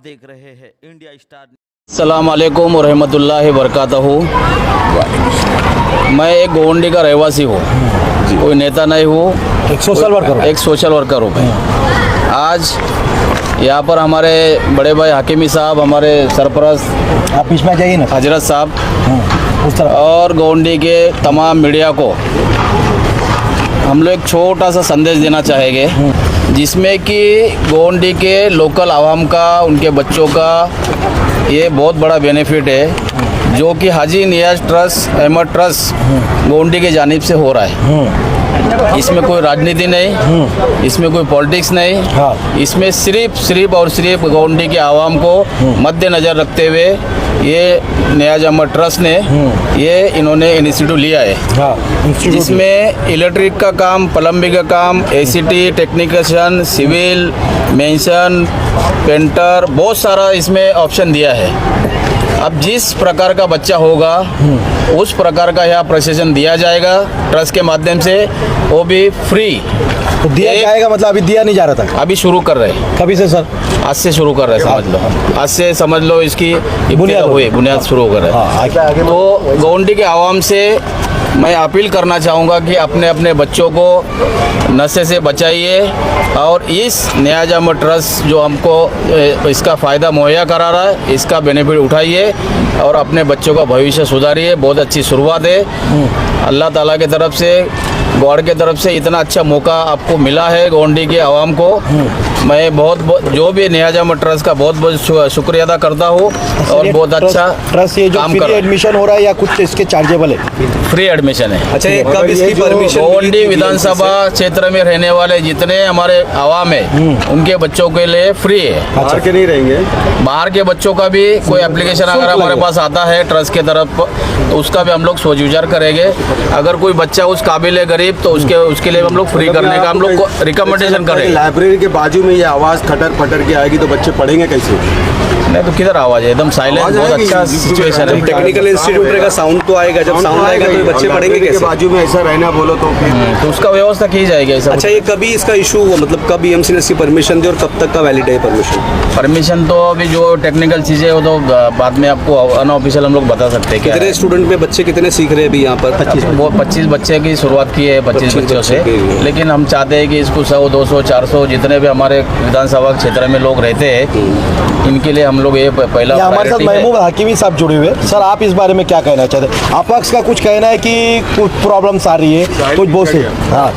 देख रहे हैं इंडिया स्टार। अस्सलाम वालेकुम व रहमतुल्लाहि व बरकातहू। मैं एक गोवंडी का रहवासी हूँ, कोई नेता नहीं हूँ, एक सोशल वर्कर हूँ मैं। आज यहाँ पर हमारे बड़े भाई हकीमी साहब, हमारे सरपरस्त आप बीच में जाइए ना, हजरत साहब उस तरफ, और गोवंडी के तमाम मीडिया को हम लोग एक छोटा सा संदेश देना चाहेंगे, जिसमें कि गोवंडी के लोकल आवाम का, उनके बच्चों का ये बहुत बड़ा बेनिफिट है, जो कि हाजी नियाज ट्रस्ट, अहमद ट्रस्ट गोवंडी की जानिब से हो रहा है। इसमें कोई राजनीति नहीं, इसमें कोई पॉलिटिक्स नहीं, इसमें सिर्फ और सिर्फ गोवंडी के आवाम को मद्देनज़र रखते हुए ये नियाज अहमद ट्रस्ट ने इन्होंने इनिशिएटिव लिया है, जिसमें इलेक्ट्रिक का काम, प्लम्बिंग का काम, ACT, technician, civil, mason, painter, बहुत सारा इसमें ऑप्शन दिया है। अब जिस प्रकार का बच्चा होगा उस प्रकार का यहाँ प्रशिक्षण दिया जाएगा ट्रस्ट के माध्यम से, वो भी फ्री तो दिया जाएगा। मतलब अभी दिया नहीं जा रहा था, अभी शुरू कर रहे हैं। कभी से सर? आज से शुरू कर रहे हैं, समझ लो आज से समझ लो इसकी बुनियाद शुरू कर रहे हैं। तो गोवंडी के आवाम से मैं अपील करना चाहूँगा कि अपने अपने बच्चों को नशे से बचाइए और इस नियाज अहमद ट्रस्ट जो हमको इसका फ़ायदा मुहैया करा रहा है, इसका बेनिफिट उठाइए और अपने बच्चों का भविष्य सुधारिए। बहुत अच्छी शुरुआत है, अल्लाह ताला की तरफ से, गॉड के तरफ से इतना अच्छा मौका आपको मिला है गोवंडी के आवाम को। मैं बहुत जो भी नियाज अहमद ट्रस्ट का बहुत बहुत शुक्रिया अदा करता हूँ और बहुत अच्छा ट्रस्ट ये जो फ्री एडमिशन हो रहा है या कुछ इसके चार्जेबल है? फ्री एडमिशन है। अच्छा, ये कब इसकी परमिशन? गोवंडी विधानसभा क्षेत्र में रहने वाले जितने हमारे आवाम है उनके बच्चों के लिए फ्री है। बाहर के नहीं रहेंगे? बाहर के बच्चों का भी कोई एप्लीकेशन अगर हमारे पास आता है ट्रस्ट के तरफ तो उसका भी हम लोग सोच विचार करेंगे। अगर कोई बच्चा उस काबिल है गरीब तो उसके लिए हम लोग फ्री करने का हम लोग रिकमेंडेशन करेंगे। लाइब्रेरी के बाजू में ये आवाज़ खटर पटर की आएगी तो बच्चे पढ़ेंगे कैसे? नहीं तो किधर आवाज़ है, एकदम साइलेंट, बहुत अच्छा सिचुएशन है। टेक्निकल इंस्टीट्यूट का साउंड तो आएगा, जब साउंड आएगा तो बच्चे पढ़ेंगे कैसे? बाजू में ऐसा रहना बोलो तो तो उसका व्यवस्था की जाएगी ऐसा। अच्छा, ये कभी इसका इशू हुआ, मतलब कब EMC ने इसकी परमिशन दी और कब तक का वैलिड है परमिशन? तो अभी जो टेक्निकल चीज़ें वो तो बाद में आपको अनऑफिशियल हम लोग बता सकते हैं। कितने स्टूडेंट में बच्चे कितने सीख रहे हैं अभी यहाँ पर? 25 बच्चे की शुरुआत की है, 25 बच्चों से। लेकिन हम चाहते हैं कि इसको 100, 200, 400 जितने भी हमारे विधानसभा क्षेत्र में लोग रहते हैं इनके लिए हम लोग ये पहला। हमारे साथ महबूब हकीमी साहब जुड़े हुए। सर, आप इस बारे में क्या कहना चाहते हैं? अपक्ष का कुछ कहना है कि कुछ प्रॉब्लम्स आ रही है, कुछ बहुत से। हाँ,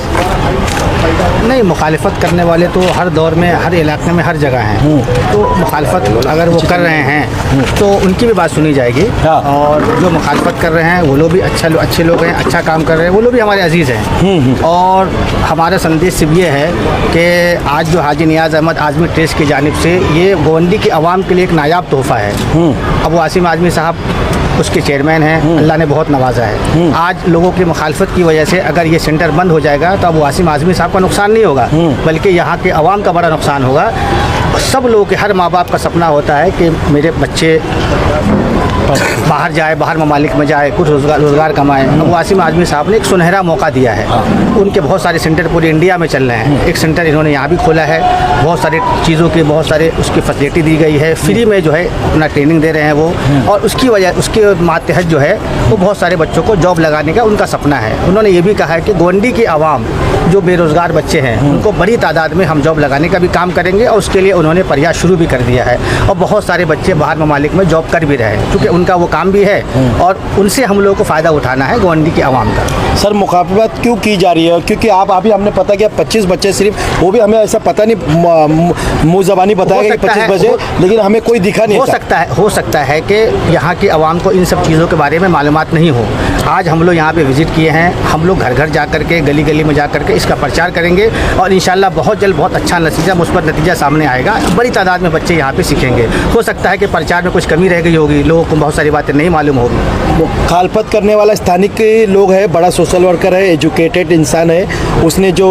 नहीं, मुखालिफत करने वाले तो हर दौर में, हर इलाके में, हर जगह हैं। तो मुखालिफत अगर वो कर रहे हैं तो उनकी भी बात सुनी जाएगी। और जो मुखालिफत कर रहे हैं वो लोग भी अच्छे लोग हैं, अच्छा काम कर रहे हैं, वो लोग भी हमारे अजीज़ हैं। और हमारा संदेश सिर्फ ये है कि आज जो हाजी नियाज अहमद आज़मी ट्रस्ट की जानिब से ये गोवंडी के आवाम के लिए एक नायाब तोहफ़ा है। अब वासिम आज़मी साहब उसके चेयरमैन हैं, अल्लाह ने बहुत नवाजा है। आज लोगों की मुखालफत की वजह से अगर ये सेंटर बंद हो जाएगा तो अब वासिम आज़मी साहब का नुकसान नहीं होगा, बल्कि यहाँ के अवाम का बड़ा नुकसान होगा। सब लोगों के, हर माँ बाप का सपना होता है कि मेरे बच्चे बाहर जाए, बाहर ममालिक में जाए, कुछ रोज़गार कमाएँ। वासिम आज़मी साहब ने एक सुनहरा मौका दिया है। उनके बहुत सारे सेंटर पूरे इंडिया में चल रहे हैं। एक सेंटर इन्होंने यहाँ भी खोला है, बहुत सारी चीज़ों की, बहुत सारे उसकी फैसिलिटी दी गई है, फ्री में जो है अपना ट्रेनिंग दे रहे हैं वो। और उसकी वजह, उसके मातहत जो है वो बहुत सारे बच्चों को जॉब लगाने का उनका सपना है। उन्होंने ये भी कहा है कि गोवंडी की आवाम जो बेरोज़गार बच्चे हैं उनको बड़ी तादाद में हम जॉब लगाने का भी काम करेंगे और उसके लिए उन्होंने प्रयास शुरू भी कर दिया है। और बहुत सारे बच्चे बाहर ममालिक में जॉब कर भी रहे हैं, क्योंकि उनका वो काम भी है और उनसे हम लोगों को फ़ायदा उठाना है गोवंडी की आवाम का। सर, मुखालफत क्यों की जा रही है? क्योंकि आप अभी हमने पता किया 25 बच्चे सिर्फ, वो भी हमें ऐसा पता नहीं, मुँह ज़बानी बताया कि 25 बच्चे, लेकिन हमें कोई दिखा नहीं। हो सकता है कि यहाँ की आवाम को इन सब चीज़ों के बारे में मालूमात नहीं हो। आज हम लोग यहाँ पे विज़िट किए हैं, हम लोग घर घर जा कर के, गली गली में जा कर के इसका प्रचार करेंगे और इंशाल्लाह बहुत जल्द बहुत अच्छा नतीजा, मुस्बत नतीजा सामने आएगा। बड़ी तादाद में बच्चे यहाँ पे सीखेंगे। हो सकता है कि प्रचार में कुछ कमी रह गई होगी, लोगों को बहुत सारी बातें नहीं मालूम होगी। मुखालफत करने वाला स्थानिक के लोग है, बड़ा सोशल वर्कर है, एजुकेटेड इंसान है, उसने जो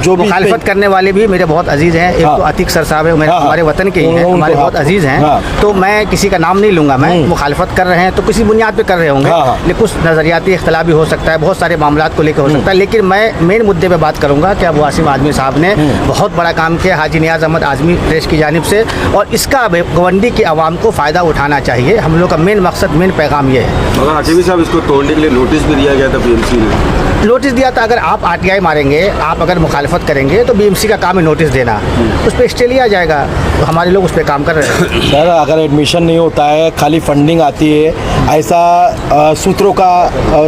भी मुखालफत करने वाले भी मेरे बहुत अजीज़ हैं। एक हाँ। तो अतीक सर साहब है, हाँ। हमारे वतन के ही हैं, उनको हमारे हाँ। बहुत अजीज़ हैं। हाँ। तो मैं किसी का नाम नहीं लूँगा। मैं मुखालफत कर रहे हैं तो किसी बुनियाद पे कर रहे होंगे, हाँ। लेकिन कुछ नज़रियाती इख्तलाफ भी हो सकता है, बहुत सारे मामलात को लेकर हो सकता है। लेकिन मैं मेन मुद्दे पे बात करूँगा कि अबू आसिम आज़मी साहब ने बहुत बड़ा काम किया हाजी नियाज़ अहमद आज़मी प्रेस की जानिब से, और इसका गवंडी की आवाम को फ़ायदा उठाना चाहिए। हम लोग का मेन मकसद, मेन पैगाम ये है। मगर आरटीवी साहब इसको तोड़ने के लिए नोटिस भी दिया गया था बीएमसी ने। नोटिस दिया था, अगर आप आरटीआई मारेंगे, आप अगर मुखालफत करेंगे तो बीएमसी का काम है नोटिस देना, उस पर स्टे लिया जाएगा। तो हमारे लोग उस पर काम कर रहे हैं। सर अगर एडमिशन नहीं होता है, खाली फंडिंग आती है, ऐसा सूत्रों का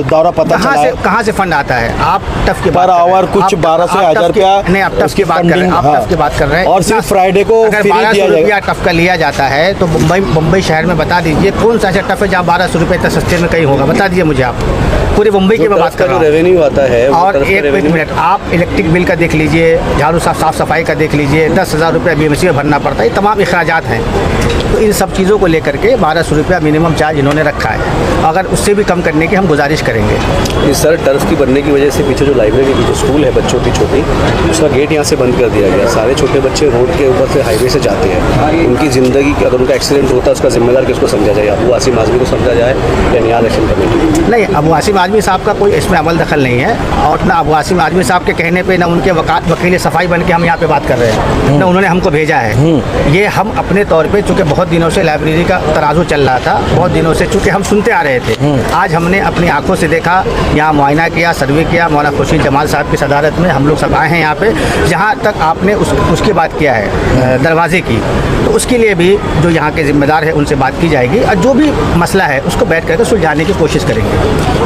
दौरा पता चला है। कहाँ से फंड आता है? आप टफ की पर आवर कुछ 1200 से 1000 रुपया नहीं, आप टफ की बात कर रहे हैं, आप टफ की बात कर रहे हैं। और सिर्फ फ्राइडे को अगर फ्री 1200 दिया रुपया जाएगा। टफ का लिया जाता है तो मुंबई शहर में बता दीजिए कौन सा ऐसा टफ है जहाँ 1200 रुपये इतना सस्ते में कहीं होगा? बता दीजिए मुझे आप। पूरे मुंबई की मैं बात कर रहा हूँ। रेवेन्यू आता है और एक मिनट, आप इलेक्ट्रिक बिल का देख लीजिए, झाड़ू साफ सफाई का देख लीजिए, 10,000 रुपये बीएमसी में भरना पड़ता है, ये तमाम अखराजात हैं। तो इन सब चीज़ों को लेकर के 1200 रुपया मिनिमम चार्ज इन्होंने रखा है। अगर उससे भी कम करने की हम गुजारिश करेंगे। इस सर टर्फ की बनने की वजह से पीछे जो लाइब्रेरी की जो स्कूल है बच्चों की छोटी, उसका गेट यहाँ से बंद कर दिया गया। सारे छोटे बच्चे रोड के ऊपर से हाईवे से जाते हैं। उनकी ज़िंदगी की अगर उनका एक्सीडेंट होता है उसका जिम्मेदार किसको समझा जाए? अबू आसिम आज़मी को समझा जाए या नियाज़ एक्शन कमेटी? नहीं, अबू आसिम आज़मी साहब का कोई इसमें अमल दखल नहीं है, और ना अबू आसिम आज़मी साहब के कहने पे ना उनके वकील सफाई बन के हम यहाँ पे बात कर रहे हैं, ना उन्होंने हमको भेजा है। ये हम अपने तौर पे, चूँकि बहुत दिनों से लाइब्रेरी का तराजू चल रहा था, बहुत दिनों से चूँकि हम सुनते आ रहे थे, आज हमने अपनी आंखों से देखा, यहाँ मुआयना किया, सर्वे किया। मौलाना खुर्शीद जमाल साहब की सदारत में हम लोग सब आए हैं यहाँ पे। जहाँ तक आपने उसकी बात किया है दरवाजे की, तो उसके लिए भी जो यहाँ के ज़िम्मेदार है उनसे बात की जाएगी, और जो भी मसला है उसको बैठ करके सुलझाने की कोशिश करेंगे।